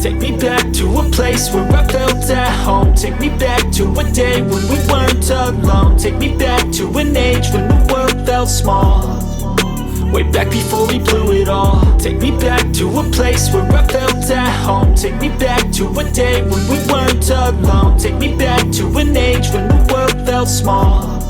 Take me back to a place where I felt at home. Take me back to a day when we weren't alone. Take me back to an age when the world felt small, way back before we blew it all. Take me back to a place where I felt at home. Take me back to a day when we weren't alone. Take me back to an age when the world felt small,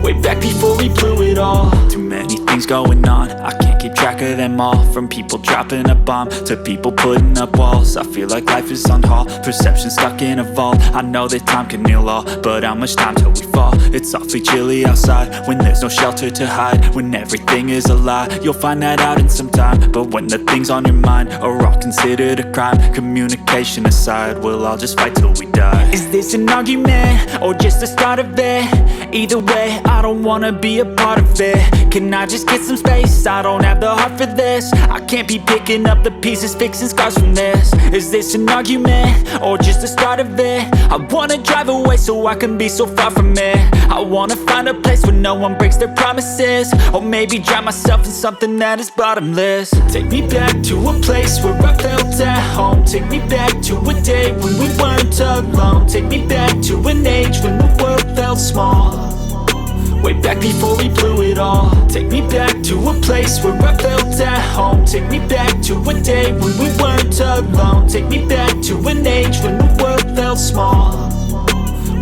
way back before we blew it all. Too many things going on, I can't keep track of them all. From people dropping a bomb to people putting up walls. I feel like life is on hold, perception stuck in a vault. I know that time can heal all, but how much time till we fall? It's awfully chilly outside when there's no shelter to hide. When everything is a lie, you'll find that out in some time. But when the things on your mind are all considered a crime, communication aside, we'll all just fight till we die. Is this an argument or just the start of it? Either way, I don't wanna be a part of it. Can I just get some space? I don't have the heart for this. I can't be picking up the pieces, fixing scars from this. Is this an argument or just the start of it? I wanna drive away so I can be so far from it. I wanna find a place where no one breaks their promises, or maybe drown myself in something that is bottomless. Take me back to a place where I felt at home. Take me back to a day when we weren't alone. Take me back to an age when the world felt small, way back before we blew it all. Take me back to a place where I felt at home. Take me back to a day when we weren't alone. Take me back to an age when the world felt small,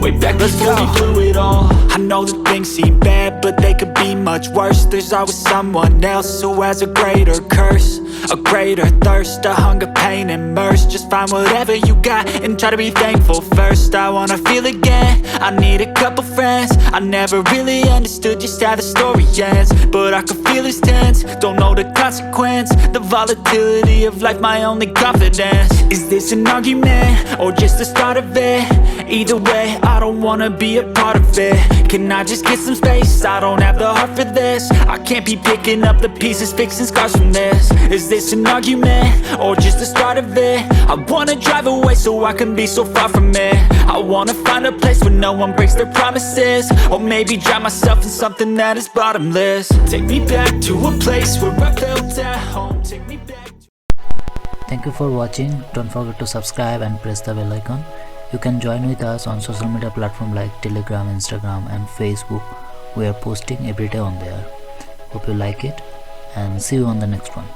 way back before we blew it all. I know that things seem bad, but they could be much worse. There's always someone else who has a greater curse, a greater thirst, a hunger, pain, and mercy. Just find whatever you got and try to be thankful first. I wanna feel again, I need a couple friends. I never really understood just how the story ends, but I can feel it's tense, don't know the consequence. The volatility of life, my only confidence. Is this an argument or just the start of it? Either way, I don't wanna be a part of it. Can I just get some space? I don't have the heart for this. I can't be picking up the pieces, fixing scars from this. Is this an argument or just the start of it? I wanna drive away so I can be so far from it. I wanna find a place where no one breaks their promises, or maybe drown myself in something that is bottomless. Take me back to a place where I felt at home. Take me back. Thank you for watching. Don't forget to subscribe and press the bell icon. You can join with us on social media platforms like Telegram, Instagram and Facebook. We are posting every day on there. Hope you like it and see you on the next one.